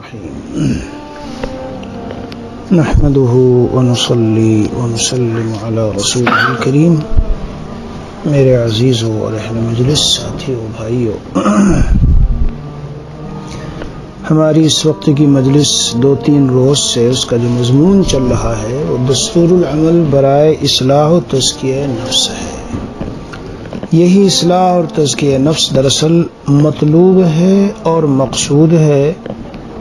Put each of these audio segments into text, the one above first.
الرحیم نحمده ونصلی ونسلم علی رسولہ الکریم۔ میرے عزیزو اور اہل مجلس، ساتھیو، بھائیو، ہماری اس وقت کی مجلس 2-3 روز سے اس کا جو مضمون چل رہا ہے وہ دستور العمل برائے اصلاح و تزکیہ نفس ہے۔ یہی اصلاح اور تزکیہ نفس دراصل مطلوب ہے اور مقصود ہے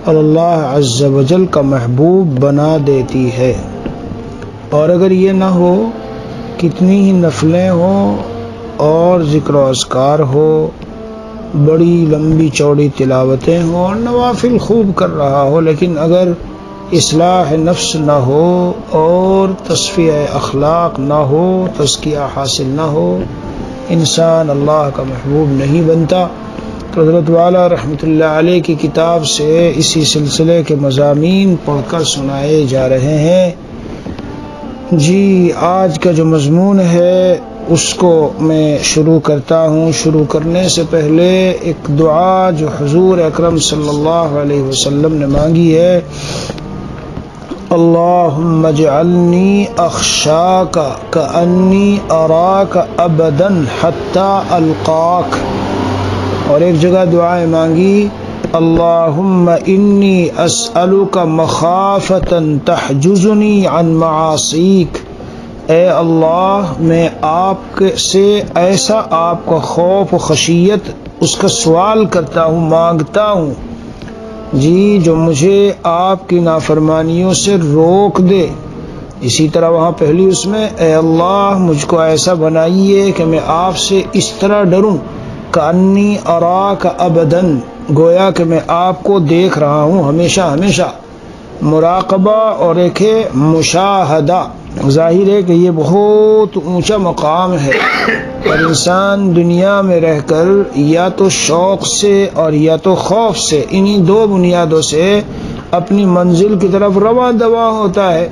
اور اللہ عز و جل کا محبوب بنا دیتی ہے۔ اور اگر یہ نہ ہو، کتنی ہی نفلیں ہوں اور ذکر و اذکار ہو، بڑی لمبی چوڑی تلاوتیں ہوں اور نوافل خوب کر رہا ہو، لیکن اگر اصلاح نفس نہ ہو اور تصفیہ اخلاق نہ ہو، تزکیہ حاصل نہ ہو، انسان اللہ کا محبوب نہیں بنتا۔ تو حضرت والا رحمۃ اللہ علیہ کی کتاب سے اسی سلسلے کے مضامین پڑھ کر سنائے جا رہے ہیں۔ جی، آج کا جو مضمون ہے اس کو میں شروع کرتا ہوں۔ شروع کرنے سے پہلے ایک دعا جو حضور اکرم صلی اللہ علیہ وسلم نے مانگی ہے، اللہم اجعلنی اخشاک کانی اراک ابدا حتی القاک، اور ایک جگہ دعائیں مانگی، اللہم انی اسألک مخافتا تحجزنی عن معاصیک، اے اللہ میں آپ سے ایسا آپ کا خوف و خشیت اس کا سوال کرتا ہوں، مانگتا ہوں جی، جو مجھے آپ کی نافرمانیوں سے روک دے۔ اسی طرح وہاں پہلی اس میں، اے اللہ مجھ کو ایسا بنائیے کہ میں آپ سے اس طرح ڈروں، کانی اراک ابدن، گویا کہ میں آپ کو دیکھ رہا ہوں ہمیشہ ہمیشہ۔ مراقبہ اور ایک ہے مشاہدہ۔ ظاہر ہے کہ یہ بہت اونچا مقام ہے اور انسان دنیا میں رہ کر یا تو شوق سے اور یا تو خوف سے، انہی 2 بنیادوں سے اپنی منزل کی طرف رواں دواں ہوتا ہے۔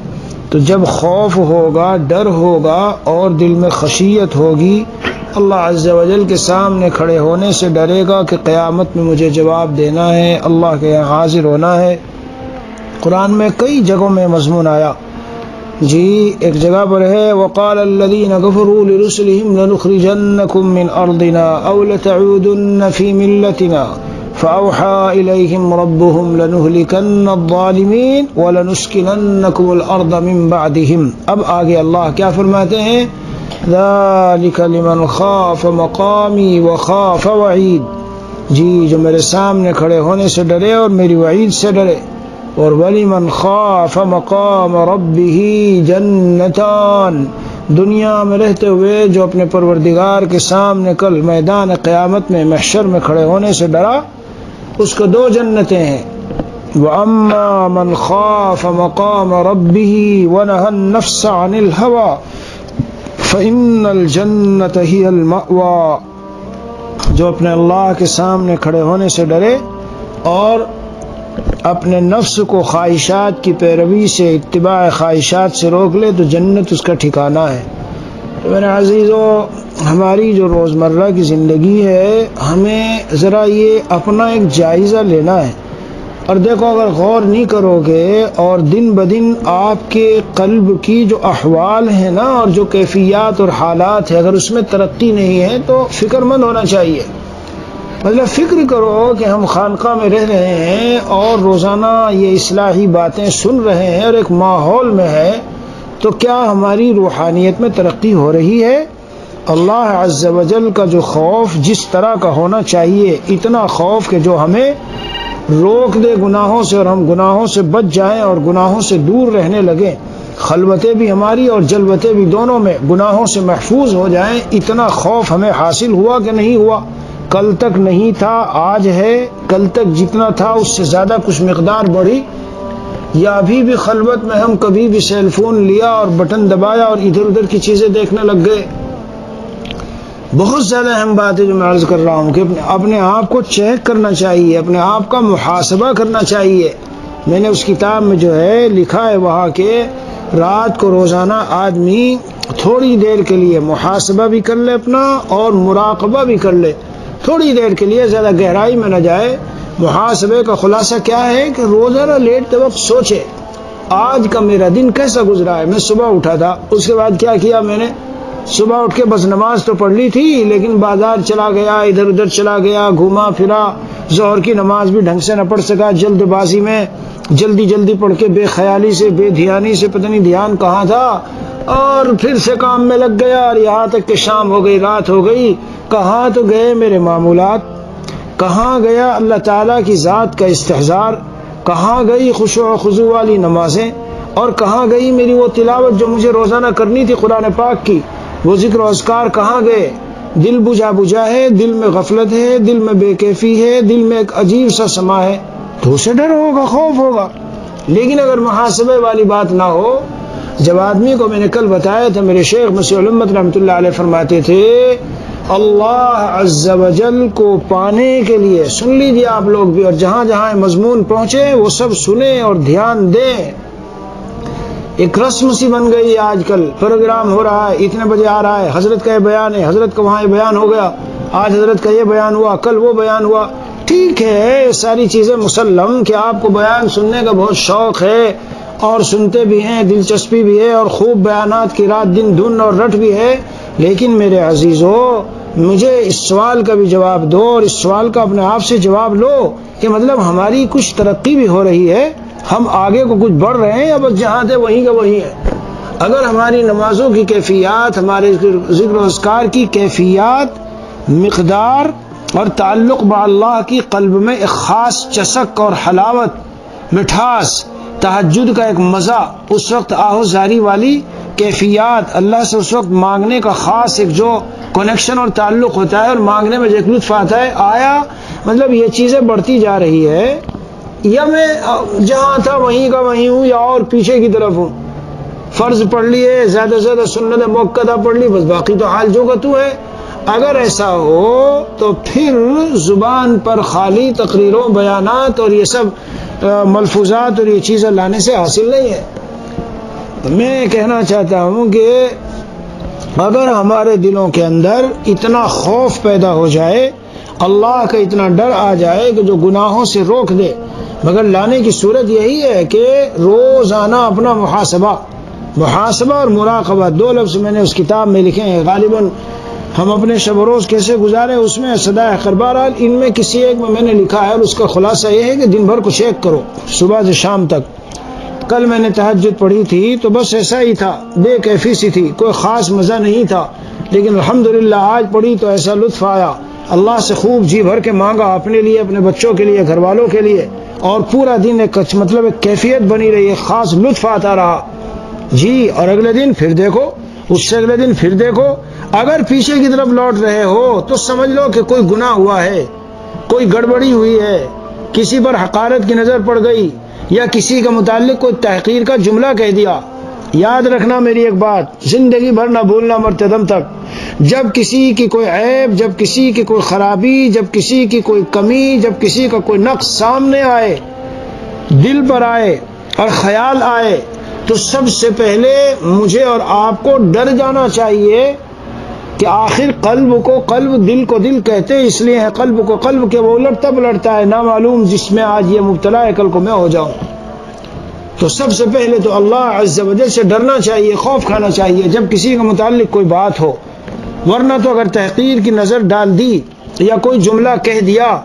تو جب خوف ہوگا، ڈر ہوگا اور دل میں خشیت ہوگی، اللہ عز و جل کے سامنے کھڑے ہونے سے ڈرے گا کہ قیامت میں مجھے جواب دینا ہے، اللہ کے یہاں حاضر ہونا ہے۔ قرآن میں کئی جگہوں میں مضمون آیا جی، ایک جگہ پر ہے، وقال الذين كفروا لرسلهم لنخرجنكم من ارضنا او لتعودن في ملتنا فاوحى اليهم ربهم لنهلكن الظالمين ولنسكننكم الارض من بعدهم۔ اب آگے اللہ کیا فرماتے ہیں، ذلك لمن خاف مقامی وخاف وعید، جی جو میرے سامنے کھڑے ہونے سے ڈرے اور میری وعید سے ڈرے۔ اور وَلِمَنْ خَافَ مَقَامَ رَبِّهِ جَنَّتَانِ، دنیا میں رہتے ہوئے جو اپنے پروردگار کے سامنے کل میدان قیامت میں محشر میں کھڑے ہونے سے ڈرا، اس کو 2 جنتیں ہیں۔ وَأَمَّا مَنْ خَافَ مَقَامَ رَبِّهِ وَنَهَى النَّفْسَ عَنِ الْهَوَى فَإِنَّ الْجَنَّةَ هِيَ الْمَأْوَى، جو اپنے اللہ کے سامنے کھڑے ہونے سے ڈرے اور اپنے نفس کو خواہشات کی پیروی سے، اتباع خواہشات سے روک لے تو جنت اس کا ٹھکانہ ہے۔ تو میرے عزیزو، ہماری جو روزمرہ کی زندگی ہے، ہمیں ذرا یہ اپنا ایک جائزہ لینا ہے اور دیکھو، اگر غور نہیں کرو گے اور دن بدن آپ کے قلب کی جو احوال ہیں نا اور جو کیفیات اور حالات ہیں، اگر اس میں ترقی نہیں ہے تو فکر مند ہونا چاہیے۔ مطلب فکر کرو کہ ہم خانقاہ میں رہ رہے ہیں اور روزانہ یہ اصلاحی باتیں سن رہے ہیں اور ایک ماحول میں ہے، تو کیا ہماری روحانیت میں ترقی ہو رہی ہے؟ اللہ عز و جل کا جو خوف جس طرح کا ہونا چاہیے، اتنا خوف کہ جو ہمیں روک دے گناہوں سے اور ہم گناہوں سے بچ جائیں اور گناہوں سے دور رہنے لگیں، خلوتیں بھی ہماری اور جلوتیں بھی دونوں میں گناہوں سے محفوظ ہو جائیں، اتنا خوف ہمیں حاصل ہوا کہ نہیں ہوا؟ کل تک نہیں تھا، آج ہے، کل تک جتنا تھا اس سے زیادہ کچھ مقدار بڑھی، یا ابھی بھی خلوت میں ہم کبھی بھی سیل فون لیا اور بٹن دبایا اور ادھر ادھر کی چیزیں دیکھنے لگ گئے؟ بہت زیادہ اہم بات ہے جو میں عرض کر رہا ہوں کہ اپنے آپ کو چیک کرنا چاہیے، اپنے آپ کا محاسبہ کرنا چاہیے۔ میں نے اس کتاب میں جو ہے لکھا ہے وہاں کہ رات کو روزانہ آدمی تھوڑی دیر کے لیے محاسبہ بھی کر لے اپنا اور مراقبہ بھی کر لے، تھوڑی دیر کے لیے، زیادہ گہرائی میں نہ جائے، محاسبے کا خلاصہ کیا ہے کہ روزانہ لیٹتے وقت سوچے آج کا میرا دن کیسا گزرا ہے. میں صبح اٹھا تھا، اس کے بعد کیا کیا میں نے؟ صبح اٹھ کے بس نماز تو پڑھ لی تھی، لیکن بازار چلا گیا، ادھر ادھر چلا گیا، گھوما پھرا، ظہر کی نماز بھی ڈھنگ سے نہ پڑھ سکا، جلد بازی میں جلدی پڑھ کے بے خیالی سے بے دھیانی سے پتہ نہیں دھیان کہاں تھا، اور پھر سے کام میں لگ گیا، اور یہاں تک کہ شام ہو گئی، رات ہو گئی. کہاں تو گئے میرے معمولات، کہاں گیا اللہ تعالیٰ کی ذات کا استحضار، کہاں گئی خشوع و خضوع والی نمازیں، اور کہاں گئی میری وہ تلاوت جو مجھے روزانہ کرنی تھی قرآن پاک کی، وہ ذکر و اذکار کہاں گئے؟ دل بجھا ہے، دل میں غفلت ہے، دل میں بے کیفی ہے، دل میں ایک عجیب سا سما ہے. تو اسے ڈر ہوگا، خوف ہوگا. لیکن اگر محاسبے والی بات نہ ہو، جب آدمی کو میں نے کل بتایا تھا، میرے شیخ مسیح الامت رحمۃ اللہ علیہ فرماتے تھے اللہ عز و جل کو پانے کے لیے، سن لیجیے آپ لوگ بھی، اور جہاں جہاں مضمون پہنچے وہ سب سنیں اور دھیان دیں. ایک رسم سی بن گئی، آج کل پروگرام ہو رہا ہے، اتنے بجے آ رہا ہے، حضرت کا یہ بیان ہے، حضرت کا وہاں یہ بیان ہو گیا، آج حضرت کا یہ بیان ہوا، کل وہ بیان ہوا. ٹھیک ہے، یہ ساری چیزیں مسلم کہ آپ کو بیان سننے کا بہت شوق ہے اور سنتے بھی ہیں، دلچسپی بھی ہے، اور خوب بیانات کی رات دن دھن اور رٹ بھی ہے. لیکن میرے عزیزو، مجھے اس سوال کا بھی جواب دو، اور اس سوال کا اپنے آپ سے جواب لو کہ مطلب ہماری کچھ ترقی بھی ہو رہی ہے، ہم آگے کو کچھ بڑھ رہے ہیں، یا بس جہاں تھے وہیں کا وہیں ہے؟ اگر ہماری نمازوں کی کیفیات، ہمارے ذکر و اذکار کی کیفیات، مقدار اور تعلق با اللہ کی قلب میں ایک خاص چسک اور حلاوت، مٹھاس، تہجد کا ایک مزہ، اس وقت آہوزاری والی کیفیات، اللہ سے اس وقت مانگنے کا خاص ایک جو کنیکشن اور تعلق ہوتا ہے، اور مانگنے میں جو ایک لطف آتا ہے، آیا مطلب یہ چیزیں بڑھتی جا رہی ہے، یا میں جہاں تھا وہیں کا وہیں ہوں، یا اور پیچھے کی طرف ہوں؟ فرض پڑھ لیے، زیادہ سے زیادہ سنت موقدہ پڑھ لی، بس باقی تو حال جو کا تو ہے. اگر ایسا ہو تو پھر زبان پر خالی تقریروں، بیانات اور یہ سب ملفوظات اور یہ چیزیں لانے سے حاصل نہیں ہے. میں کہنا چاہتا ہوں کہ اگر ہمارے دلوں کے اندر اتنا خوف پیدا ہو جائے، اللہ کا اتنا ڈر آ جائے کہ جو گناہوں سے روک دے، مگر لانے کی صورت یہی ہے کہ روزانہ اپنا محاسبہ اور مراقبہ، دو لفظ میں نے اس کتاب میں لکھے ہیں. غالباً ہم اپنے شب و روز کیسے گزارے اس میں صدا خربارال، ان میں کسی ایک میں نے لکھا ہے، اور اس کا خلاصہ یہ ہے کہ دن بھر کچھ ایک کرو، صبح سے شام تک. کل میں نے تہجد پڑھی تھی تو بس ایسا ہی تھا، بے کیفی سی تھی، کوئی خاص مزہ نہیں تھا، لیکن الحمدللہ آج پڑھی تو ایسا لطف آیا. اللہ سے خوب جی بھر کے مانگا، اپنے لیے، اپنے بچوں کے لیے، گھر والوں کے لیے، اور پورا دن ایک مطلب ایک کیفیت بنی رہی، ایک خاص لطف آتا رہا جی. اور اگلے دن پھر دیکھو، اس سے اگلے دن پھر دیکھو. اگر پیچھے کی طرف لوٹ رہے ہو تو سمجھ لو کہ کوئی گناہ ہوا ہے، کوئی گڑبڑی ہوئی ہے، کسی پر حقارت کی نظر پڑ گئی، یا کسی کا متعلق کوئی تحقیر کا جملہ کہہ دیا. یاد رکھنا میری ایک بات، زندگی بھر نہ بھولنا مرتے دم تک، جب کسی کی کوئی عیب، جب کسی کی کوئی خرابی، جب کسی کی کوئی کمی، جب کسی کا کوئی نقص سامنے آئے، دل پر آئے اور خیال آئے، تو سب سے پہلے مجھے اور آپ کو ڈر جانا چاہیے کہ آخر قلب کو قلب، دل کو دل کہتے اس لیے ہے قلب کو قلب کہ وہ الٹتا پلٹتا ہے، نامعلوم جس میں آج یہ مبتلا ہے کل کو میں ہو جاؤں. تو سب سے پہلے تو اللہ عز و جل سے ڈرنا چاہیے، خوف کھانا چاہیے جب کسی کے متعلق کوئی بات ہو. ورنہ تو اگر تحقیر کی نظر ڈال دی یا کوئی جملہ کہہ دیا،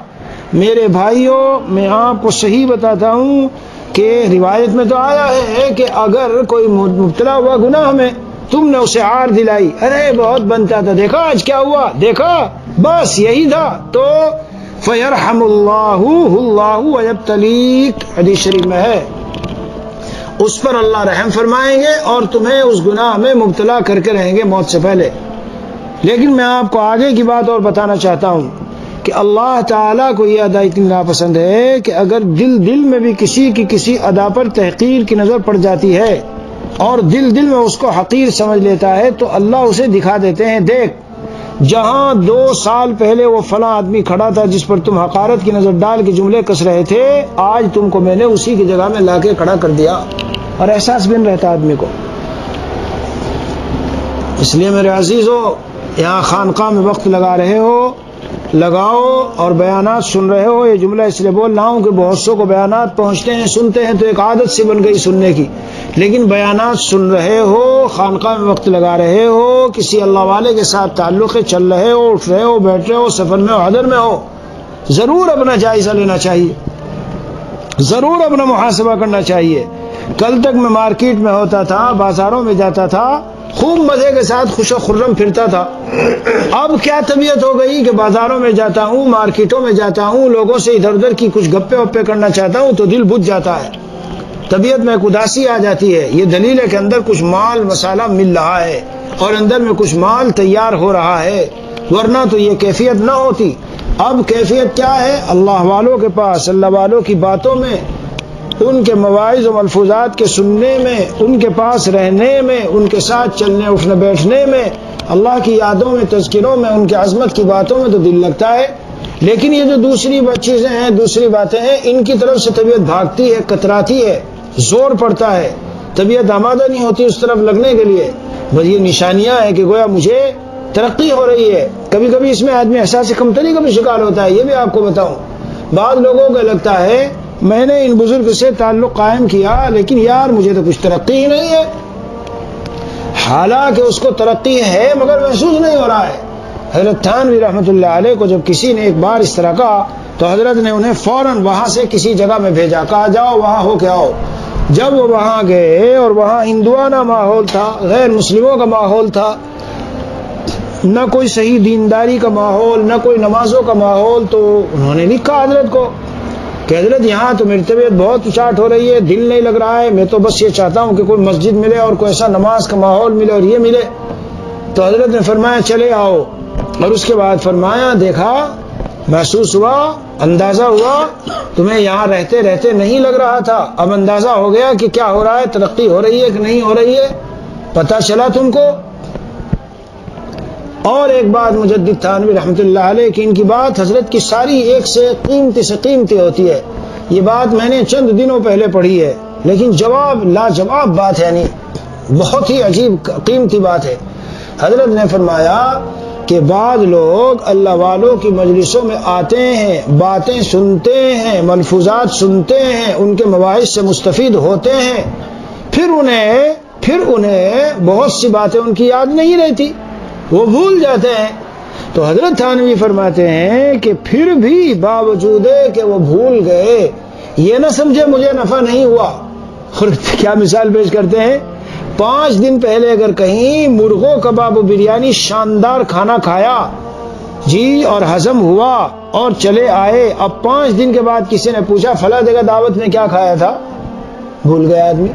میرے بھائیوں میں آپ کو صحیح بتاتا ہوں کہ روایت میں تو آیا ہے کہ اگر کوئی مبتلا ہوا گناہ میں، تم نے اسے عار دلائی، ارے بہت بنتا تھا، دیکھا آج کیا ہوا، دیکھا بس یہی تھا، تو فَيَرْحَمُ اللَّهُ اللَّهُ وَيَبْتَلِيكَ، حدیث شریف میں ہے، اس پر اللہ رحم فرمائیں گے اور تمہیں اس گناہ میں مبتلا کر کے رہیں گے موت سے پہلے. لیکن میں آپ کو آگے کی بات اور بتانا چاہتا ہوں کہ اللہ تعالیٰ کو یہ ادا اتنی ناپسند ہے کہ اگر دل میں بھی کسی کی کسی ادا پر تحقیر کی نظر پڑ جاتی ہے اور دل میں اس کو حقیر سمجھ لیتا ہے، تو اللہ اسے دکھا دیتے ہیں، دیکھ جہاں 2 سال پہلے وہ فلاں آدمی کھڑا تھا جس پر تم حقارت کی نظر ڈال کے جملے کس رہے تھے، آج تم کو میں نے اسی کی جگہ میں لا کے کھڑا کر دیا، اور احساس بن رہتا آدمی کو. اس لیے میرے عزیزو، یہاں خانقاہ میں وقت لگا رہے ہو، لگاؤ اور بیانات سن رہے ہو. یہ جملہ اس لیے بول رہا ہوں کہ بہت سو کو بیانات پہنچتے ہیں، سنتے ہیں تو ایک عادت سی بن گئی سننے کی، لیکن بیانات سن رہے ہو، خانقاہ میں وقت لگا رہے ہو، کسی اللہ والے کے ساتھ تعلق ہے، چل رہے ہو، اٹھ رہے ہو، بیٹھ رہے ہو، سفر میں ہو، حضر میں ہو، ضرور اپنا جائزہ لینا چاہیے، ضرور اپنا محاسبہ کرنا چاہیے. کل تک میں مارکیٹ میں ہوتا تھا، بازاروں میں جاتا تھا، خوب مزے کے ساتھ خوش و خرم پھرتا تھا. اب کیا طبیعت ہو گئی کہ بازاروں میں جاتا ہوں، مارکیٹوں میں جاتا ہوں، لوگوں سے ادھر ادھر کی کچھ گپے وپے کرنا چاہتا ہوں تو دل بجھ جاتا ہے، طبیعت میں اداسی آ جاتی ہے. یہ دلیل ہے کہ اندر کچھ مال مسالہ مل رہا ہے اور اندر میں کچھ مال تیار ہو رہا ہے، ورنہ تو یہ کیفیت نہ ہوتی. اب کیفیت کیا ہے؟ اللہ والوں کے پاس، اللہ والوں کی باتوں میں، ان کے مواعظ و ملفوظات کے سننے میں، ان کے پاس رہنے میں، ان کے ساتھ چلنے اٹھنے بیٹھنے میں، اللہ کی یادوں میں، تذکروں میں، ان کی عظمت کی باتوں میں تو دل لگتا ہے. لیکن یہ جو دوسری چیزیں ہیں، دوسری باتیں ہیں، ان کی طرف سے طبیعت بھاگتی ہے، کتراتی ہے، زور پڑتا ہے، طبیعت آمادہ نہیں ہوتی اس طرف لگنے کے لیے. بس یہ نشانیاں ہیں کہ گویا مجھے ترقی ہو رہی ہے. کبھی کبھی اس میں آدمی احساس کمتری کا بھی شکار ہوتا ہے. یہ بھی آپ کو بتاؤں، بعض لوگوں کو لگتا ہے میں نے ان بزرگ سے تعلق قائم کیا لیکن یار مجھے تو کچھ ترقی ہی نہیں ہے. حالانکہ اس کو ترقی ہے مگر محسوس نہیں ہو رہا ہے. حضرت تھانوی رحمۃ اللہ علیہ کو جب کسی نے ایک بار اس طرح کہا تو حضرت نے انہیں فوراً وہاں سے کسی جگہ میں بھیجا، کہا جاؤ وہاں ہو کے آؤ. جب وہ وہاں گئے اور وہاں ہندوانہ ماحول تھا، غیر مسلموں کا ماحول تھا، نہ کوئی صحیح دینداری کا ماحول، نہ کوئی نمازوں کا ماحول، تو انہوں نے لکھا حضرت کو کہ حضرت یہاں تو میری طبیعت بہت اچاٹ ہو رہی ہے، دل نہیں لگ رہا ہے، میں تو بس یہ چاہتا ہوں کہ کوئی مسجد ملے اور کوئی ایسا نماز کا ماحول ملے اور یہ ملے. تو حضرت نے فرمایا چلے آؤ، اور اس کے بعد فرمایا دیکھا، محسوس ہوا، اندازہ ہوا، تمہیں یہاں رہتے رہتے نہیں لگ رہا تھا، اب اندازہ ہو گیا کہ کیا ہو رہا ہے، ترقی ہو رہی ہے کہ نہیں ہو رہی ہے، پتہ چلا تم کو. اور ایک بات مجدد تھانوی رحمۃ اللہ علیہ کی، ان کی بات حضرت کی ساری ایک سے قیمتی ہوتی ہے. یہ بات میں نے چند دنوں پہلے پڑھی ہے لیکن جواب لاجواب بات ہے، یعنی بہت ہی عجیب قیمتی بات ہے. حضرت نے فرمایا کہ بعض لوگ اللہ والوں کی مجلسوں میں آتے ہیں، باتیں سنتے ہیں، ملفوظات سنتے ہیں، ان کے مواعظ سے مستفید ہوتے ہیں، پھر انہیں بہت سی باتیں ان کی یاد نہیں رہتی، وہ بھول جاتے ہیں. تو حضرت تھانوی فرماتے ہیں کہ پھر بھی باوجود کہ وہ بھول گئے، یہ نہ سمجھے مجھے نفع نہیں ہوا. اور کیا مثال پیش کرتے ہیں، 5 دن پہلے اگر کہیں مرغوں کباب و بریانی شاندار کھانا کھایا جی اور ہضم ہوا اور چلے آئے، اب 5 دن کے بعد کسی نے پوچھا فلاں جگہ دعوت میں کیا کھایا تھا، بھول گیا آدمی.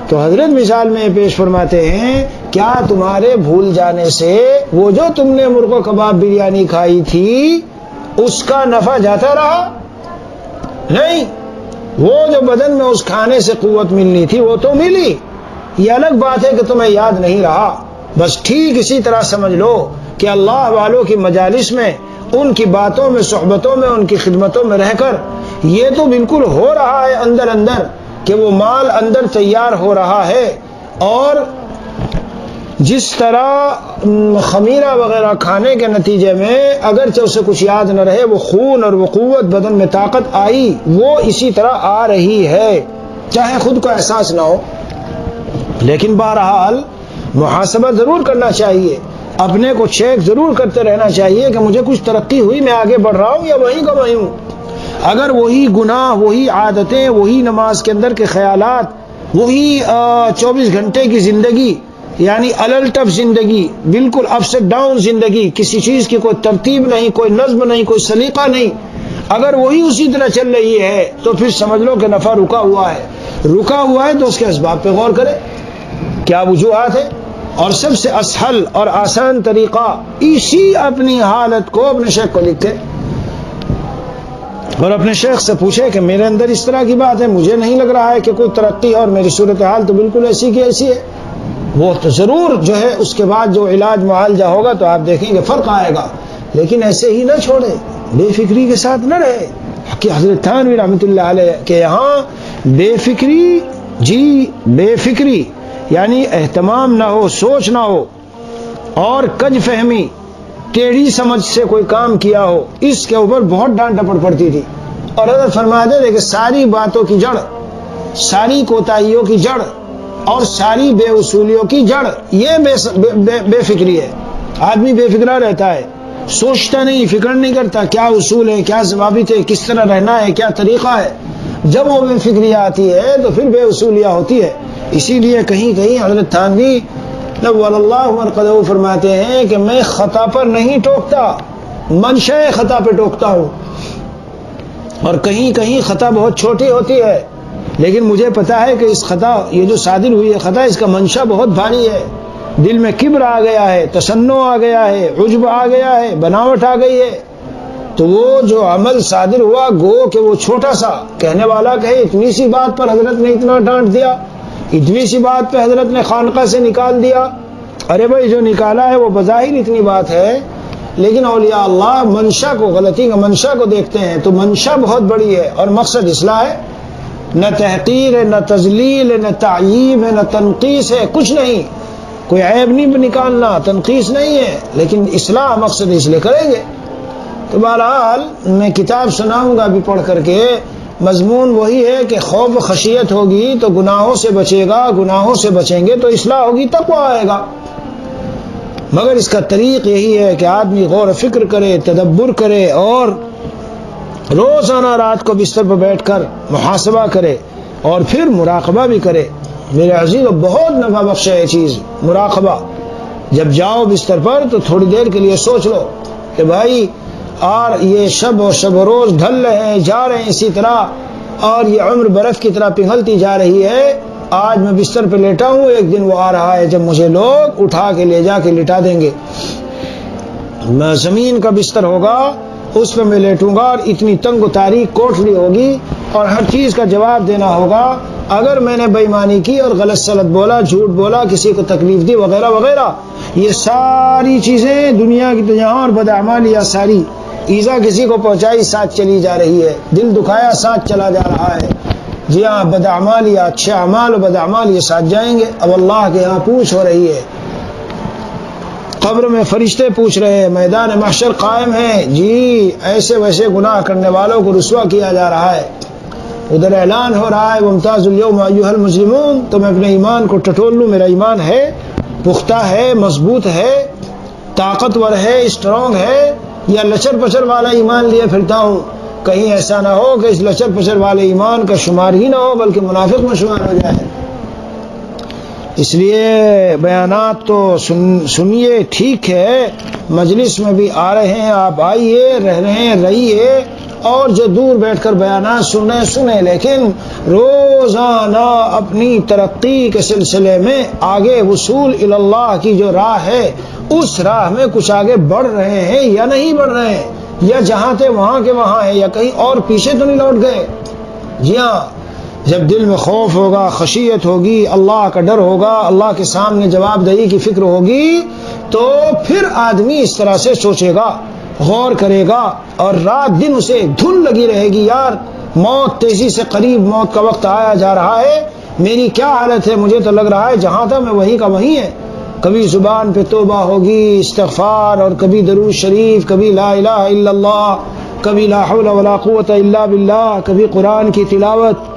تو حضرت مثال میں پیش فرماتے ہیں کیا تمہارے بھول جانے سے وہ جو تم نے مرغ و کباب بریانی کھائی تھی اس کا نفع جاتا رہا؟ نہیں، وہ جو بدن میں اس کھانے سے قوت ملنی تھی وہ تو ملی. یہ الگ بات ہے کہ تمہیں یاد نہیں رہا. بس ٹھیک اسی طرح سمجھ لو کہ اللہ والوں کی مجالس میں، ان کی باتوں میں، صحبتوں میں، ان کی خدمتوں میں رہ کر یہ تو بالکل ہو رہا ہے اندر کہ وہ مال اندر تیار ہو رہا ہے. اور جس طرح خمیرہ وغیرہ کھانے کے نتیجے میں اگرچہ اسے کچھ یاد نہ رہے، وہ خون اور وہ قوت بدن میں طاقت آئی، وہ اسی طرح آ رہی ہے چاہے خود کو احساس نہ ہو. لیکن بہرحال محاسبہ ضرور کرنا چاہیے، اپنے کو چیک ضرور کرتے رہنا چاہیے کہ مجھے کچھ ترقی ہوئی، میں آگے بڑھ رہا ہوں یا وہیں کا وہیں ہوں. اگر وہی گناہ، وہی عادتیں، وہی نماز کے اندر کے خیالات، وہی 24 گھنٹے کی زندگی، یعنی الٹپ زندگی، بالکل اپ سے ڈاؤن زندگی، کسی چیز کی کوئی ترتیب نہیں، کوئی نظم نہیں، کوئی سلیقہ نہیں، اگر وہی اسی طرح چل رہی ہے تو پھر سمجھ لو کہ نفع رکا ہوا ہے. رکا ہوا ہے تو اس کے اسباب پہ غور کرے، کیا وجوہات ہے. اور سب سے اسہل اور آسان طریقہ اسی اپنی حالت کو اپنے شیخ کو لکھتے اور اپنے شیخ سے پوچھے کہ میرے اندر اس طرح کی بات ہے، مجھے نہیں لگ رہا ہے کہ کوئی ترقی، اور میری صورتحال تو بالکل ایسی کی ایسی ہے. وہ تو ضرور جو ہے اس کے بعد جو علاج معالجہ ہوگا تو آپ دیکھیں گے فرق آئے گا. لیکن ایسے ہی نہ چھوڑے، بے فکری کے ساتھ نہ رہے. کہ حضرت تھانوی رحمۃ اللہ علیہ کے یہاں بے فکری، جی بے فکری یعنی اہتمام نہ ہو، سوچ نہ ہو، اور کج فہمی ٹیڑھی سمجھ سے کوئی کام کیا ہو، اس کے اوپر بہت ڈانٹ ڈپٹ پڑتی تھی. اور حضرت فرماتے تھے کہ ساری باتوں کی جڑ، ساری کوتاہیوں کی جڑ اور ساری بے اصولیوں کی جڑ یہ بے فکری ہے. آدمی بے فکرہ رہتا ہے، سوچتا نہیں، فکر نہیں کرتا کیا اصول ہے، کیا ضوابط ہے، کس طرح رہنا ہے، کیا طریقہ ہے. جب وہ بے فکری آتی ہے تو پھر بے اصولیہ ہوتی ہے. اسی لیے کہیں کہیں حضرت تھانوی نور اللہ مرقدہ فرماتے ہیں کہ میں خطا پر نہیں ٹوکتا، منشا خطا پہ ٹوکتا ہوں. اور کہیں کہیں خطا بہت چھوٹی ہوتی ہے، لیکن مجھے پتا ہے کہ اس خطا، یہ جو صادر ہوئی ہے خطا، اس کا منشا بہت بھاری ہے. دل میں کبر آ گیا ہے، تسنع آ گیا ہے، عجب آ گیا ہے، بناوٹ آ گئی ہے. تو وہ جو عمل صادر ہوا گو کہ وہ چھوٹا سا، کہنے والا کہے اتنی سی بات پر حضرت نے اتنا ڈانٹ دیا، اتنی سی بات پہ حضرت نے خانقاہ سے نکال دیا. ارے بھائی جو نکالا ہے وہ بظاہر اتنی بات ہے، لیکن اولیاء اللہ منشا کو، غلطی کا منشا کو دیکھتے ہیں تو منشا بہت بڑی ہے اور مقصد اصلاح ہے. نہ تحقیر ہے، نہ تذلیل ہے، نہ تعییب ہے، نہ تنقیص ہے، کچھ نہیں. کوئی عیب نہیں نکالنا، تنقیص نہیں ہے، لیکن اصلاح مقصد اس لیے کریں گے. تو بہرحال میں کتاب سناؤں گا ابھی پڑھ کر کے. مضمون وہی ہے کہ خوف و خشیت ہوگی تو گناہوں سے بچے گا، گناہوں سے بچیں گے تو اصلاح ہوگی، تقویٰ آئے گا. مگر اس کا طریق یہی ہے کہ آدمی غور و فکر کرے، تدبر کرے اور روزانہ رات کو بستر پر بیٹھ کر محاسبہ کرے اور پھر مراقبہ بھی کرے. میرے عزیز بہت نفع بخش ہے یہ چیز مراقبہ. جب جاؤ بستر پر تو تھوڑی دیر کے لیے سوچ لو کہ بھائی اور یہ شب و روز ڈھل رہے ہیں، جا رہے ہیں اسی طرح، اور یہ عمر برف کی طرح پگھلتی جا رہی ہے. آج میں بستر پہ لیٹا ہوں، ایک دن وہ آ رہا ہے جب مجھے لوگ اٹھا کے لے جا کے لٹا دیں گے. میں زمین کا بستر ہوگا، اس پہ میں لیٹوں گا اور اتنی تنگ و تاریک کوٹھلی ہوگی اور ہر چیز کا جواب دینا ہوگا. اگر میں نے بے ایمانی کی اور غلط سلط بولا، جھوٹ بولا، کسی کو تکلیف دی وغیرہ وغیرہ، یہ ساری چیزیں دنیا کی تجاہاں اور بدعمالیاں ساری ایزا کسی کو پہنچائی ساتھ چلی جا رہی ہے، دل دکھایا ساتھ چلا جا رہا ہے. جی ہاں، بدعمالیہ، اچھے اعمال و بدعمال یہ ساتھ جائیں گے. اب اللہ کے یہاں پوچھ ہو رہی ہے، قبر میں فرشتے پوچھ رہے ہیں، میدان محشر قائم ہے. جی ایسے ویسے گناہ کرنے والوں کو رسوا کیا جا رہا ہے. ادھر اعلان ہو رہا ہے وامتازوا اليوم ایھا المجرمون. تو میں اپنے ایمان کو ٹٹول لوں. میرا ایمان ہے، پختہ ہے، مضبوط ہے، طاقتور ہے، اسٹرانگ ہے، یا لچر پچر والا ایمان لیے پھرتا ہوں؟ کہیں ایسا نہ ہو کہ اس لچر پچر والے ایمان کا شمار ہی نہ ہو بلکہ منافق میں شمار ہو جائے. اس لیے بیانات تو سنیے، ٹھیک ہے، مجلس میں بھی آ رہے ہیں، آپ آئیے، رہ رہے ہیں رہیے، اور جو دور بیٹھ کر بیانات سنیں، لیکن روزانہ اپنی ترقی کے سلسلے میں آگے وصول اللہ کی جو راہ ہے اس راہ میں کچھ آگے بڑھ رہے ہیں یا نہیں بڑھ رہے ہیں، یا جہاں تھے وہاں کے وہاں ہیں، یا کہیں اور پیچھے تو نہیں لوٹ گئے. جی ہاں، جب دل میں خوف ہوگا، خشیت ہوگی، اللہ کا ڈر ہوگا، اللہ کے سامنے جواب دہی کی فکر ہوگی، تو پھر آدمی اس طرح سے سوچے گا، غور کرے گا، اور رات دن اسے دھن لگی رہے گی، یار موت تیزی سے قریب، موت کا وقت آیا جا رہا ہے، میری کیا حالت ہے، مجھے تو لگ رہا ہے جہاں تھا میں وہیں کا وہیں ہے. کبھی زبان پہ توبہ ہوگی، استغفار، اور کبھی درود شریف، کبھی لا الہ الا اللہ، کبھی لا حول ولا قوت الا باللہ، کبھی قرآن کی تلاوت،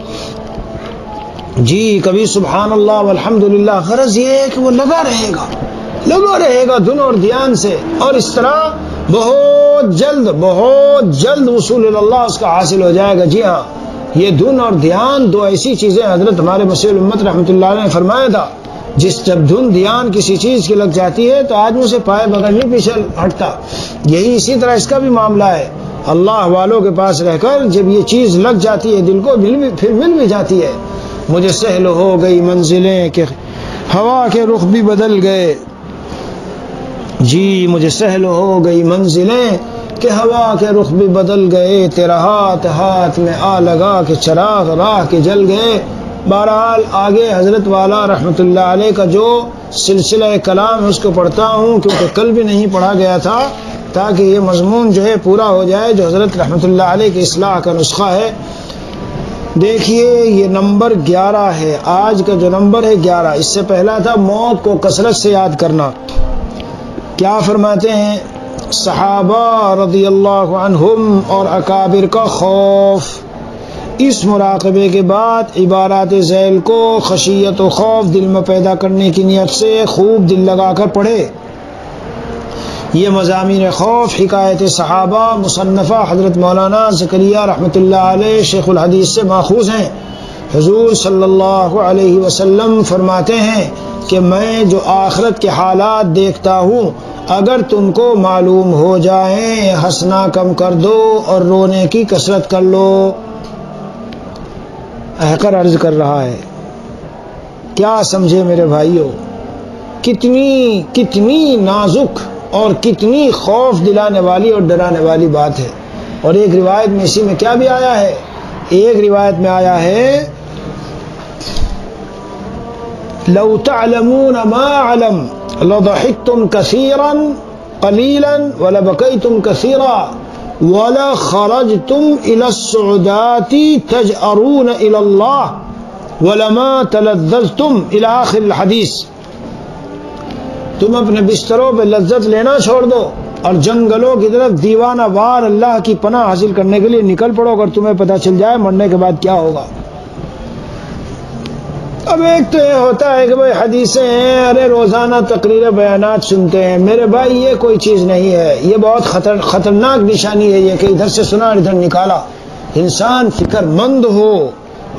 جی کبھی سبحان اللہ والحمدللہ. غرض یہ ہے کہ وہ لگا رہے گا دھن اور دھیان سے، اور اس طرح بہت جلد وصول اللہ اس کا حاصل ہو جائے گا. جی ہاں، یہ دھن اور دھیان دو ایسی چیزیں حضرت ہمارے مسیح الامت رحمۃ اللہ علیہ نے فرمایا تھا، جب دھن دھیان کسی چیز کی لگ جاتی ہے تو آدمی اسے پائے بغیر نہیں پیچھے ہٹتا. یہی اسی طرح اس کا بھی معاملہ ہے. اللہ والوں کے پاس رہ کر جب یہ چیز لگ جاتی ہے دل کو، پھر مل بھی جاتی ہے. مجھے سہل ہو گئی منزلیں کہ ہوا کے رخ بھی بدل گئے. جی مجھے سہل ہو گئی منزلیں کہ ہوا کے رخ بھی بدل گئے، تیرا ہاتھ میں آ لگا کہ چراغ راہ کے جل گئے. بہرحال آگے حضرت والا رحمۃ اللہ علیہ کا جو سلسلہ کلام ہے اس کو پڑھتا ہوں، کیونکہ کل بھی نہیں پڑھا گیا تھا، تاکہ یہ مضمون جو ہے پورا ہو جائے جو حضرت رحمۃ اللہ علیہ کی اصلاح کا نسخہ ہے. دیکھیے یہ نمبر 11 ہے، آج کا جو نمبر ہے 11. اس سے پہلا تھا موت کو کثرت سے یاد کرنا. کیا فرماتے ہیں صحابہ رضی اللہ عنہم اور اکابر کا خوف. اس مراقبے کے بعد عبارات ذیل کو خشیت و خوف دل میں پیدا کرنے کی نیت سے خوب دل لگا کر پڑھے. یہ مضامین خوف حکایت صحابہ مصنفہ حضرت مولانا زکریا رحمۃ اللہ علیہ شیخ الحدیث سے ماخوذ ہیں. حضور صلی اللہ علیہ وسلم فرماتے ہیں کہ میں جو آخرت کے حالات دیکھتا ہوں اگر تم کو معلوم ہو جائیں ہنسنا کم کر دو اور رونے کی کثرت کر لو. احقر عرض کر رہا ہے کیا سمجھے میرے بھائیوں، کتنی نازک اور کتنی خوف دلانے والی اور ڈرانے والی بات ہے. اور ایک روایت میں اسی میں کیا بھی آیا ہے، ایک روایت میں آیا ہے لو تعلمون ما علم لضحكتم كثيرا قليلا ولبكيتم كثيرا ولخرجتم الى السعودات تجأرون الى الله ولما تلذذتم الى آخر الحدیث. تم اپنے بستروں پہ لذت لینا چھوڑ دو اور جنگلوں کی طرف دیوانہ وار اللہ کی پناہ حاصل کرنے کے لیے نکل پڑو اگر تمہیں پتہ چل جائے مرنے کے بعد کیا ہوگا. اب ایک تو یہ ہوتا ہے کہ بھائی حدیثیں ہیں، ارے روزانہ تقریر بیانات سنتے ہیں. میرے بھائی یہ کوئی چیز نہیں ہے، یہ بہت خطرناک نشانی ہے یہ کہ ادھر سے سنا ادھر نکالا. انسان فکر مند ہو،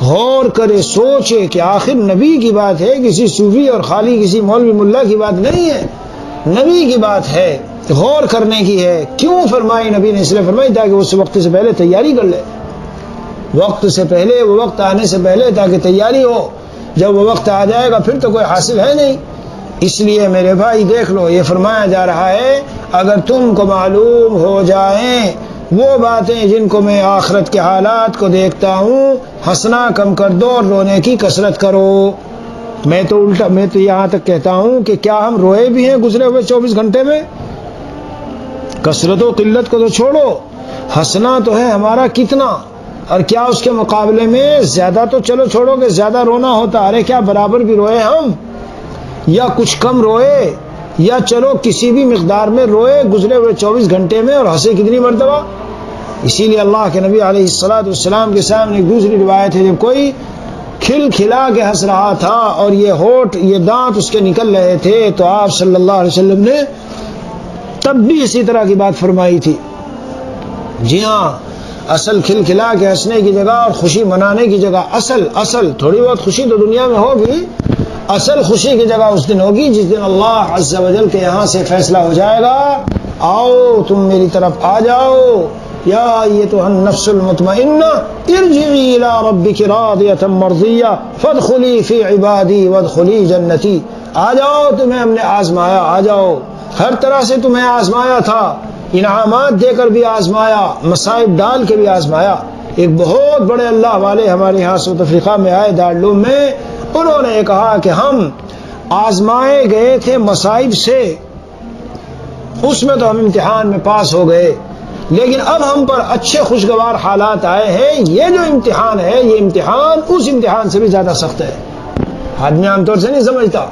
غور کرے، سوچے کہ آخر نبی کی بات ہے، کسی صوفی اور خالی کسی مولوی ملا کی بات نہیں ہے، نبی کی بات ہے، غور کرنے کی ہے. کیوں فرمائی نبی نے؟ اس لیے فرمائی تاکہ اس وقت سے پہلے تیاری کر لے، وقت سے پہلے، وہ وقت آنے سے پہلے تاکہ تیاری ہو. جب وہ وقت آ جائے گا پھر تو کوئی حاصل ہے نہیں. اس لیے میرے بھائی دیکھ لو، یہ فرمایا جا رہا ہے اگر تم کو معلوم ہو جائیں وہ باتیں جن کو میں آخرت کے حالات کو دیکھتا ہوں ہنسنا کم کر دو اور رونے کی کثرت کرو. میں تو یہاں تک کہتا ہوں کہ کیا ہم روئے بھی ہیں گزرے ہوئے 24 گھنٹے میں؟ کثرت و قلت کو تو چھوڑو، ہنسنا تو ہے ہمارا کتنا، اور کیا اس کے مقابلے میں زیادہ تو چلو چھوڑو کہ زیادہ رونا ہوتا، ارے کیا برابر بھی روئے ہم یا کچھ کم روئے یا چلو کسی بھی مقدار میں روئے گزرے ہوئے 24 گھنٹے میں اور ہنسے کتنی مرتبہ. اسی لیے اللہ کے نبی علیہ السلام کے سامنے ایک دوسری روایت ہے جب کوئی کھل کھلا کے ہنس رہا تھا اور یہ ہونٹ یہ دانت اس کے نکل رہے تھے تو آپ صلی اللہ علیہ وسلم نے تب بھی اسی طرح کی بات فرمائی تھی. جی ہاں، اصل کھل کھلا کے ہنسنے کی جگہ اور خوشی منانے کی جگہ اصل تھوڑی بہت خوشی تو دنیا میں ہوگی، اصل خوشی کی جگہ اس دن ہوگی جس دن اللہ عز و جل کے یہاں سے فیصلہ ہو جائے گا آؤ تم میری طرف آ جاؤ یا ایتھا النفس المطمئنہ ارجعی الی ربک راضیۃ مرضیہ فادخلی فی عبادی وادخلی جنتی. آ جاؤ، تمہیں ہم نے آزمایا، آ جاؤ، ہر طرح سے تمہیں آزمایا تھا، انعامات دے کر بھی آزمایا، مصائب ڈال کے بھی آزمایا. ایک بہت بڑے اللہ والے ہمارے یہاں ساؤتھ افریقہ میں آئے دارالعلوم میں، انہوں نے کہا کہ ہم آزمائے گئے تھے مصائب سے، اس میں تو ہم امتحان میں پاس ہو گئے، لیکن اب ہم پر اچھے خوشگوار حالات آئے ہیں. یہ جو امتحان ہے یہ امتحان اس امتحان سے بھی زیادہ سخت ہے. آدمی عام طور سے نہیں سمجھتا،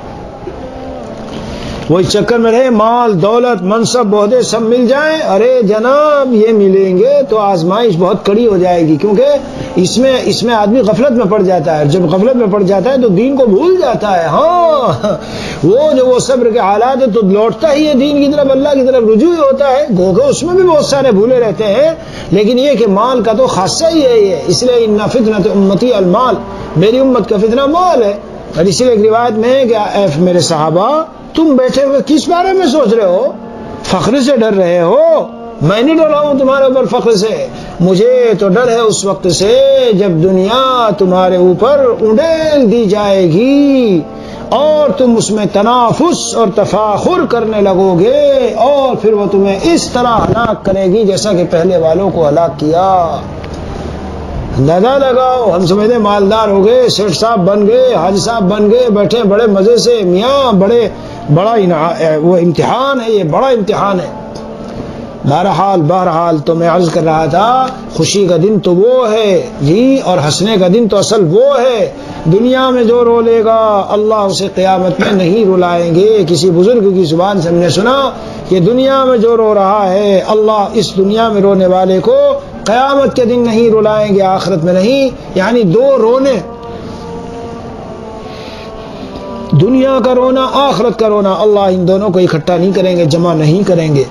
وہ اس چکر میں رہے مال دولت منصب عہدے سب مل جائیں، ارے جناب یہ ملیں گے تو آزمائش بہت کڑی ہو جائے گی، کیونکہ اس میں آدمی غفلت میں پڑ جاتا ہے. جب غفلت میں پڑ جاتا ہے تو دین کو بھول جاتا ہے. ہاں وہ صبر کے حالات ہے تو لوٹتا ہی ہے دین کی طرف، اللہ کی طرف رجوع ہوتا ہے. گوگے اس میں بھی بہت سارے بھولے رہتے ہیں، لیکن یہ کہ مال کا تو خاصہ ہی ہے یہ. اس لیے ان فتنۃ امتی المال، میری امت کا فتنہ مال ہے. اور اسی لیے ایک روایت میں ہے کہ اے میرے صحابہ تم بیٹھے ہوئے کس بارے میں سوچ رہے ہو؟ فخر سے ڈر رہے ہو؟ میں نہیں ڈر رہا ہوں تمہارے اوپر فخر سے، مجھے تو ڈر ہے اس وقت سے جب دنیا تمہارے اوپر اونڈیل دی جائے گی اور تم اس میں تنافس اور تفاخر کرنے لگو گے اور پھر وہ تمہیں اس طرح ہلاک کرے گی جیسا کہ پہلے والوں کو ہلاک کیا. اندازہ لگاؤ، ہم سمجھتے مالدار ہو گئے، سیٹھ صاحب بن گئے، حاجی صاحب بن گئے، بیٹھے بڑے مزے سے، میاں بڑا وہ امتحان ہے، یہ بڑا امتحان ہے. بہرحال تو میں عرض کر رہا تھا خوشی کا دن تو وہ ہے جی، اور ہنسنے کا دن تو اصل وہ ہے. دنیا میں جو رو لے گا اللہ اسے قیامت میں نہیں رلائیں گے. کسی بزرگ کی زبان سے ہم نے سنا یہ دنیا میں جو رو رہا ہے اللہ اس دنیا میں رونے والے کو قیامت کے دن نہیں رلائیں گے، آخرت میں نہیں. یعنی دو رونے، دنیا کا رونا آخرت کا رونا، اللہ ان دونوں کو اکٹھا نہیں کریں گے، جمع نہیں کریں گے.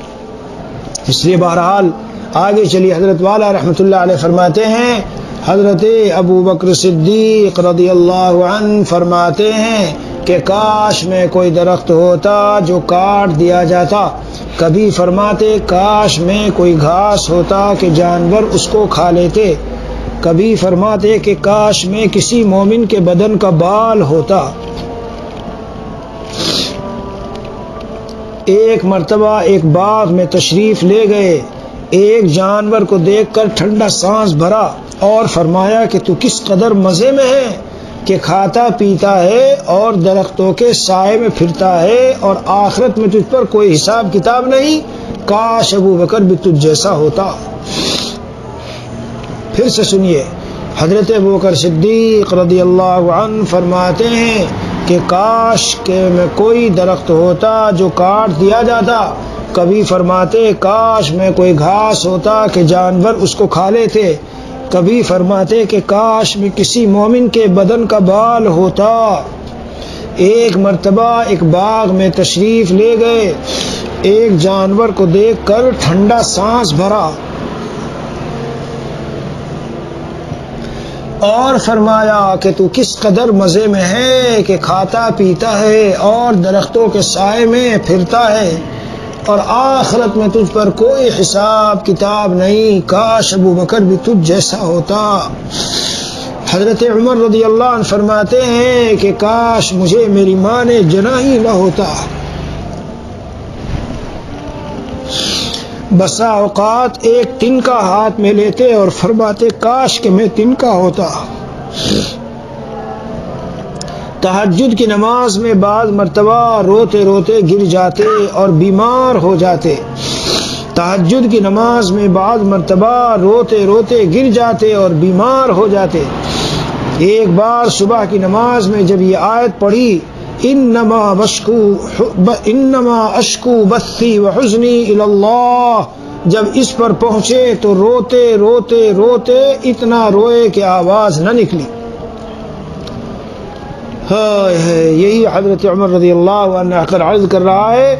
اس لیے بہرحال آگے چلیے. حضرت والا رحمۃ اللہ علیہ فرماتے ہیں، حضرت ابو بکر صدیق رضی اللہ عنہ فرماتے ہیں کہ کاش میں کوئی درخت ہوتا جو کاٹ دیا جاتا. کبھی فرماتے کاش میں کوئی گھاس ہوتا کہ جانور اس کو کھا لیتے. کبھی فرماتے کہ کاش میں کسی مومن کے بدن کا بال ہوتا. ایک مرتبہ ایک باغ میں تشریف لے گئے، ایک جانور کو دیکھ کر ٹھنڈا سانس بھرا اور فرمایا کہ تو کس قدر مزے میں ہے کہ کھاتا پیتا ہے اور درختوں کے سائے میں پھرتا ہے اور آخرت میں تجھ پر کوئی حساب کتاب نہیں. کاش ابو بکر بھی تجھ جیسا ہوتا. پھر سے سنیے، حضرت ابو بکر صدیق رضی اللہ عنہ فرماتے ہیں کہ کاش کہ میں کوئی درخت ہوتا جو کاٹ دیا جاتا. کبھی فرماتے کاش میں کوئی گھاس ہوتا کہ جانور اس کو کھا لیتے. کبھی فرماتے کہ کاش میں کسی مومن کے بدن کا بال ہوتا. ایک مرتبہ ایک باغ میں تشریف لے گئے، ایک جانور کو دیکھ کر ٹھنڈا سانس بھرا اور فرمایا کہ تو کس قدر مزے میں ہے کہ کھاتا پیتا ہے اور درختوں کے سائے میں پھرتا ہے اور آخرت میں تجھ پر کوئی حساب کتاب نہیں. کاش ابو بکر بھی تجھ جیسا ہوتا. حضرت عمر رضی اللہ عنہ فرماتے ہیں کہ کاش مجھے میری ماں نے جنا ہی نہ ہوتا. بسا اوقات ایک تنکا ہاتھ میں لیتے اور فرماتے کاش کہ میں تنکا ہوتا. تہجد کی نماز میں بعض مرتبہ روتے روتے گر جاتے اور بیمار ہو جاتے. تہجد کی نماز میں بعض مرتبہ روتے روتے گر جاتے اور بیمار ہو جاتے. ایک بار صبح کی نماز میں جب یہ آیت پڑھی، انما اشکو بثی وحزنی الی اللہ، جب اس پر پہنچے تو روتے روتے روتے اتنا روئے کہ آواز نہ نکلی. یہی حضرت عمر رضی اللہ عنہ کر عرض کر رہا ہے.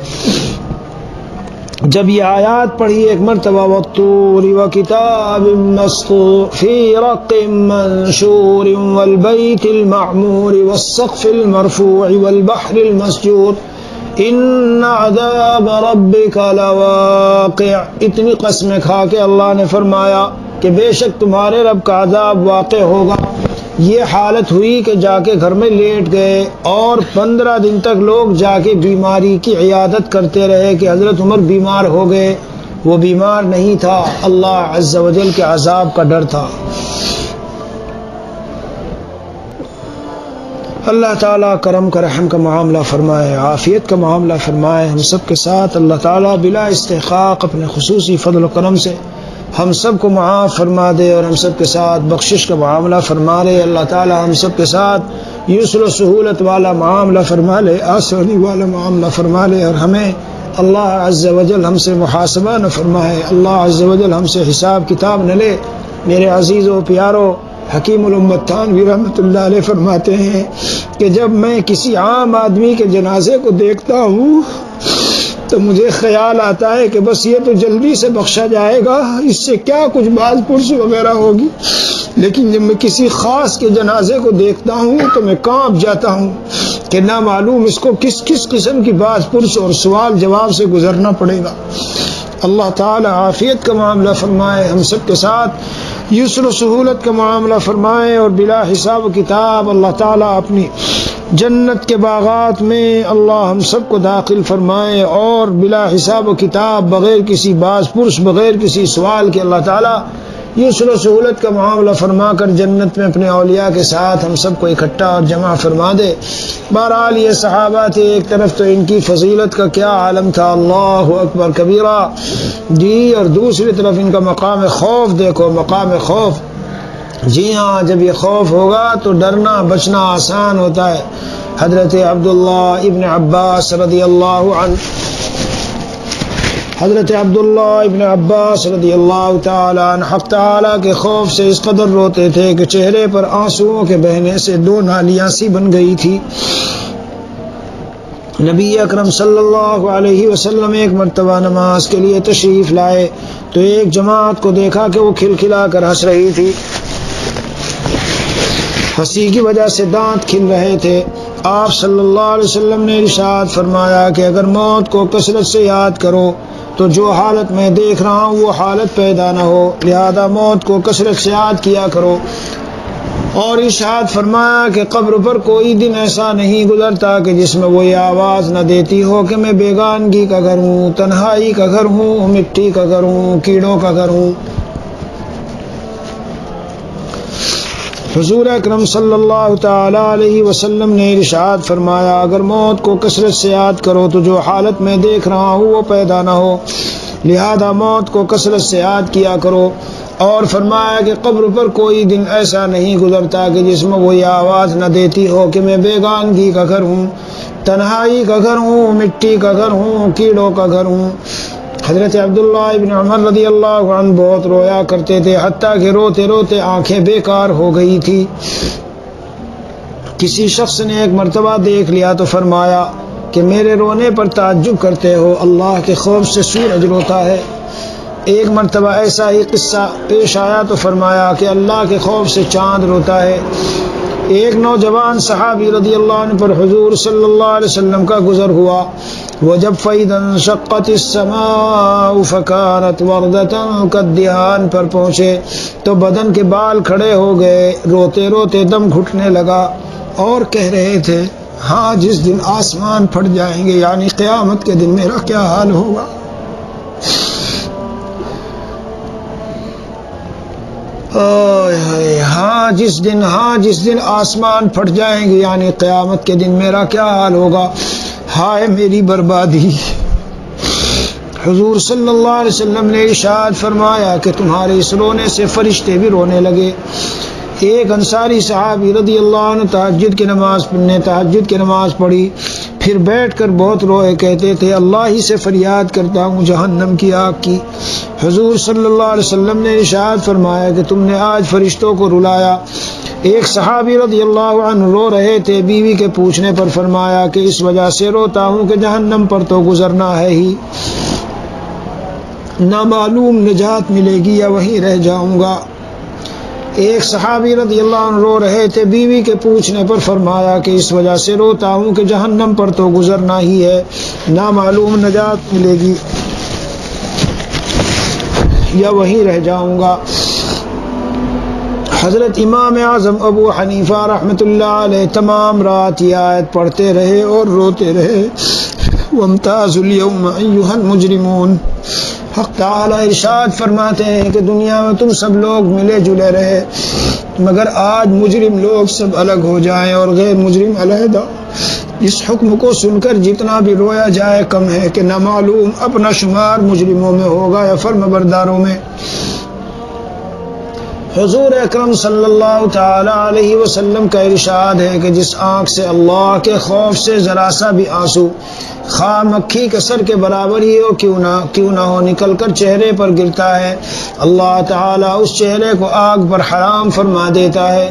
جب یہ آیات پڑھی ایک مرتبہ، والطور وکتاب مسطور فی رق منشور والبیت المعمور والسقف المرفوع والبحر المسجور ان عذاب ربک لواقع، اتنی قسمیں کھا کے اللہ نے فرمایا کہ بے شک تمہارے رب کا عذاب واقع ہوگا. یہ حالت ہوئی کہ جا کے گھر میں لیٹ گئے اور 15 دن تک لوگ جا کے بیماری کی عیادت کرتے رہے کہ حضرت عمر بیمار ہو گئے. وہ بیمار نہیں تھا، اللہ عز و جل کے عذاب کا ڈر تھا. اللہ تعالیٰ کرم کا رحم کا معاملہ فرمائے، عافیت کا معاملہ فرمائے. ہم سب کے ساتھ اللہ تعالیٰ بلا استحقاق اپنے خصوصی فضل و کرم سے ہم سب کو معاف فرما دے اور ہم سب کے ساتھ بخشش کا معاملہ فرما لے. اللہ تعالیٰ ہم سب کے ساتھ یسر و سہولت والا معاملہ فرما لے، آسانی والا معاملہ فرما لے اور ہمیں اللہ عز و جل ہم سے محاسبہ نہ فرمائے، اللہ عز و جل ہم سے حساب کتاب نہ لے. میرے عزیز و پیارو، حکیم الامت تھانوی رحمۃ اللہ علیہ فرماتے ہیں کہ جب میں کسی عام آدمی کے جنازے کو دیکھتا ہوں تو مجھے خیال آتا ہے کہ بس یہ تو جلدی سے بخشا جائے گا، اس سے کیا کچھ باز پرس وغیرہ ہوگی. لیکن جب میں کسی خاص کے جنازے کو دیکھتا ہوں تو میں کانپ جاتا ہوں کہ نہ معلوم اس کو کس کس قسم کی باز پرس اور سوال جواب سے گزرنا پڑے گا. اللہ تعالی عافیت کا معاملہ فرمائے، ہم سب کے ساتھ یسر و سہولت کا معاملہ فرمائے اور بلا حساب و کتاب اللہ تعالیٰ اپنی جنت کے باغات میں اللہ ہم سب کو داخل فرمائے اور بلا حساب و کتاب، بغیر کسی باز پرس، بغیر کسی سوال کے اللہ تعالیٰ یسر و سہولت کا معاملہ فرما کر جنت میں اپنے اولیاء کے ساتھ ہم سب کو اکٹھا اور جمع فرما دے. بہرحال یہ صحابہ تھے، ایک طرف تو ان کی فضیلت کا کیا عالم تھا، اللہ اکبر کبیرہ جی، اور دوسری طرف ان کا مقام خوف دیکھو، مقام خوف. جی ہاں، جب یہ خوف ہوگا تو ڈرنا بچنا آسان ہوتا ہے. حضرت عبداللہ ابن عباس رضی اللہ عنہ حضرت عبداللہ ابن عباس رضی اللہ تعالیٰ عنہ حق تعالیٰ کے خوف سے اس قدر روتے تھے کہ چہرے پر آنسوؤں کے بہنے سے 2 نالیاں سی بن گئی تھی۔ نبی اکرم صلی اللہ علیہ وسلم ایک مرتبہ نماز کے لیے تشریف لائے تو ایک جماعت کو دیکھا کہ وہ کھلکھلا کر ہنس رہی تھی، ہنسی کی وجہ سے دانت کھل رہے تھے۔ آپ صلی اللہ علیہ وسلم نے ارشاد فرمایا کہ اگر موت کو کثرت سے یاد کرو تو جو حالت میں دیکھ رہا ہوں وہ حالت پیدا نہ ہو، لہذا موت کو کثرت سے یاد کیا کرو۔ اور ارشاد فرمایا کہ قبر پر کوئی دن ایسا نہیں گزرتا کہ جس میں وہ یہ آواز نہ دیتی ہو کہ میں بیگانگی کا گھر ہوں، تنہائی کا گھر ہوں، مٹی کا گھر ہوں، کیڑوں کا گھر ہوں۔ حضور اکرم صلی اللہ تعالی علیہ وسلم نے ارشاد فرمایا اگر موت کو کثرت سے یاد کرو تو جو حالت میں دیکھ رہا ہوں وہ پیدا نہ ہو، لہذا موت کو کثرت سے یاد کیا کرو۔ اور فرمایا کہ قبر پر کوئی دن ایسا نہیں گزرتا کہ جس میں وہ یہ آواز نہ دیتی ہو کہ میں بیگانگی کا گھر ہوں، تنہائی کا گھر ہوں، مٹی کا گھر ہوں، کیڑوں کا گھر ہوں۔ حضرت عبداللہ ابن عمر رضی اللہ عنہ بہت رویا کرتے تھے، حتیٰ کہ روتے روتے آنکھیں بیکار ہو گئی تھی۔ کسی شخص نے ایک مرتبہ دیکھ لیا تو فرمایا کہ میرے رونے پر تعجب کرتے ہو، اللہ کے خوف سے سورج روتا ہے۔ ایک مرتبہ ایسا ہی قصہ پیش آیا تو فرمایا کہ اللہ کے خوف سے چاند روتا ہے۔ ایک نوجوان صحابی رضی اللہ عنہ پر حضور صلی اللہ علیہ وسلم کا گزر ہوا، وہ جب فَإِذَا انشَقَّتِ السَّمَاءُ فَكَانَتْ وَرْدَةً كَالدِّهَانِ پر پہنچے تو بدن کے بال کھڑے ہو گئے، روتے روتے دم گھٹنے لگا اور کہہ رہے تھے ہاں جس دن آسمان پھٹ جائیں گے یعنی قیامت کے دن میرا کیا حال ہوگا۔ ہاں جس دن آسمان پھٹ جائیں گے یعنی قیامت کے دن میرا کیا حال ہوگا، ہائے میری بربادی۔ حضور صلی اللہ علیہ وسلم نے ارشاد فرمایا کہ تمہارے اس رونے سے فرشتے بھی رونے لگے۔ ایک انصاری صحابی رضی اللہ عنہ تہجد کی نماز پڑھی، پھر بیٹھ کر بہت روئے، کہتے تھے اللہ ہی سے فریاد کرتا ہوں جہنم کی آگ کی۔ حضور صلی اللہ علیہ وسلم نے ارشاد فرمایا کہ تم نے آج فرشتوں کو رلایا۔ ایک صحابی رضی اللہ عنہ رو رہے تھے، بیوی کے پوچھنے پر فرمایا کہ اس وجہ سے روتا ہوں کہ جہنم پر تو گزرنا ہے ہی، نہ معلوم نجات ملے گی یا وہیں رہ جاؤں گا۔ ایک صحابی رضی اللہ عنہ رو رہے تھے، بیوی کے پوچھنے پر فرمایا کہ اس وجہ سے روتا ہوں کہ جہنم پر تو گزرنا ہی ہے، نہ معلوم نجات ملے گی یا وہیں رہ جاؤں گا۔ حضرت امام اعظم ابو حنیفہ رحمۃ اللہ علیہ تمام رات یہ آیت پڑھتے رہے اور روتے رہے، وَامْتَازُوا الْيَوْمَ أَيُّهَا الْمُجْرِمُونَ۔ حق تعالی ارشاد فرماتے ہیں کہ دنیا میں تم سب لوگ ملے جلے رہے، مگر آج مجرم لوگ سب الگ ہو جائیں اور غیر مجرم علیحدہ۔ اس حکم کو سن کر جتنا بھی رویا جائے کم ہے کہ نہ معلوم اپنا شمار مجرموں میں ہوگا یا فرمانبرداروں میں۔ حضور اکرم صلی اللہ تعالی علیہ وسلم کا ارشاد ہے کہ جس آنکھ سے اللہ کے خوف سے ذرا سا بھی آنسو، خواہ مکھی کے سر کے برابر ہی ہو کیوں نہ ہو، نکل کر چہرے پر گرتا ہے، اللہ تعالیٰ اس چہرے کو آگ پر حرام فرما دیتا ہے۔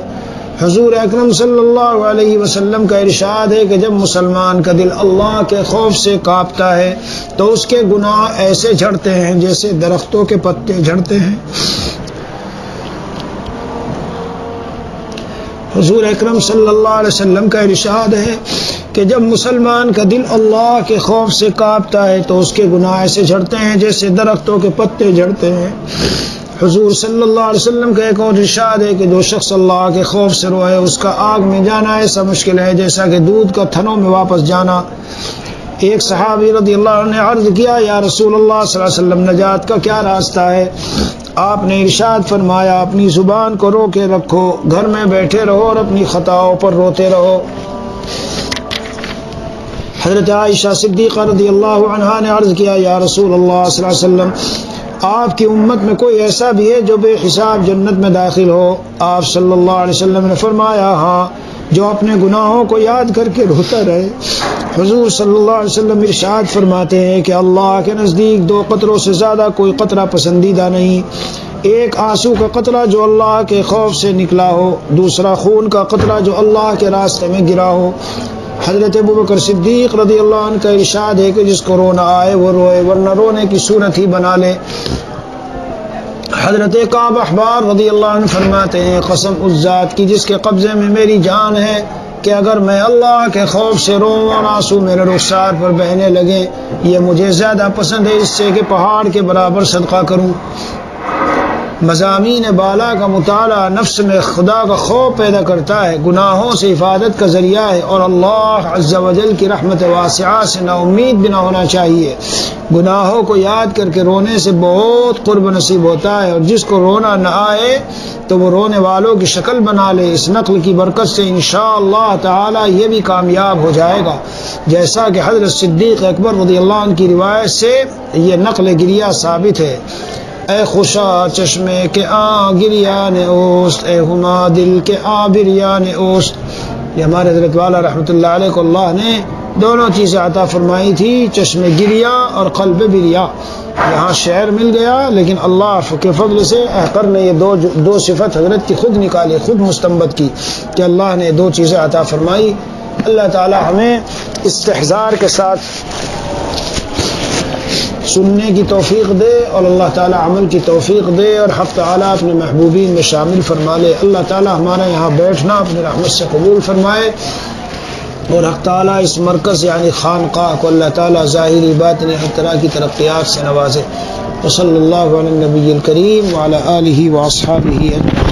حضور اکرم صلی اللہ علیہ وسلم کا ارشاد ہے کہ جب مسلمان کا دل اللہ کے خوف سے کانپتا ہے تو اس کے گناہ ایسے جھڑتے ہیں جیسے درختوں کے پتے جھڑتے ہیں۔ حضور اکرم صلی اللہ علیہ وسلم کا ارشاد ہے کہ جب مسلمان کا دل اللہ کے خوف سے کانپتا ہے تو اس کے گناہ ایسے جھڑتے ہیں جیسے درختوں کے پتے جھڑتے ہیں۔ حضور صلی اللہ علیہ وسلم کا ایک اور ارشاد ہے کہ جو شخص اللہ کے خوف سے روئے اس کا آگ میں جانا ایسا مشکل ہے جیسا کہ دودھ کا تھنوں میں واپس جانا۔ ایک صحابی رضی اللہ عنہ نے عرض کیا یا رسول اللہ صلی اللہ علیہ وسلم نجات کا کیا راستہ ہے؟ آپ نے ارشاد فرمایا اپنی زبان کو روکے رکھو، گھر میں بیٹھے رہو اور اپنی خطاؤں پر روتے رہو۔ حضرت عائشہ صدیقہ رضی اللہ عنہا نے عرض کیا یا رسول اللہ صلی اللہ علیہ وسلم آپ کی امت میں کوئی ایسا بھی ہے جو بے حساب جنت میں داخل ہو؟ آپ صلی اللہ علیہ وسلم نے فرمایا ہاں، جو اپنے گناہوں کو یاد کر کے روتا رہے۔ حضور صلی اللہ علیہ وسلم ارشاد فرماتے ہیں کہ اللہ کے نزدیک 2 قطروں سے زیادہ کوئی قطرہ پسندیدہ نہیں، ایک آنسو کا قطرہ جو اللہ کے خوف سے نکلا ہو، دوسرا خون کا قطرہ جو اللہ کے راستے میں گرا ہو۔ حضرت ابوبکر صدیق رضی اللہ عنہ کا ارشاد ہے کہ جس کو رونا آئے وہ روئے، ورنہ رونے کی صورت ہی بنا لے۔ حضرت کعب احبار رضی اللہ عنہ فرماتے ہیں قسم اس ذات کی جس کے قبضے میں میری جان ہے کہ اگر میں اللہ کے خوف سے روں اور آنسو میرے رخسار پر بہنے لگیں، یہ مجھے زیادہ پسند ہے اس سے کہ پہاڑ کے برابر صدقہ کروں۔ مضامین بالا کا مطالعہ نفس میں خدا کا خوف پیدا کرتا ہے، گناہوں سے حفاظت کا ذریعہ ہے، اور اللہ عز و جل کی رحمت واسعہ سے نا امید بھی نہ ہونا چاہیے۔ گناہوں کو یاد کر کے رونے سے بہت قرب نصیب ہوتا ہے، اور جس کو رونا نہ آئے تو وہ رونے والوں کی شکل بنا لے۔ اس نقل کی برکت سے انشاءاللہ تعالی یہ بھی کامیاب ہو جائے گا، جیسا کہ حضرت صدیق اکبر رضی اللہ عنہ کی روایت سے یہ نقل گریہ ثابت ہے۔ اے خوشا چشمے کے گریان اوست، اے ہما دل کے بریان اوست۔ یہ ہمارے حضرت والا رحمۃ اللہ علیہ کو اللہ نے دونوں چیزیں عطا فرمائی تھی، چشم گریہ اور قلب بریا۔ یہاں شعر مل گیا، لیکن اللہ کے فضل سے احقر نے یہ دو صفت حضرت کی خود نکالی، خود مستنبت کی کہ اللہ نے 2 چیزیں عطا فرمائی۔ اللہ تعالی ہمیں استحضار کے ساتھ سننے کی توفیق دے، اور اللہ تعالی عمل کی توفیق دے، اور حق تعالی اپنے محبوبین میں شامل فرما لے۔ اللہ تعالی ہمارا یہاں بیٹھنا اپنے رحمت سے قبول فرمائے، اور حق تعالی اس مرکز یعنی خانقاہ کو اللہ تعالی ظاہری باطنی ہر طرح کی ترقیات سے نوازے۔ وصلی اللہ علی النبی الکریم وعلی آلہ واصحابہ اجمعین۔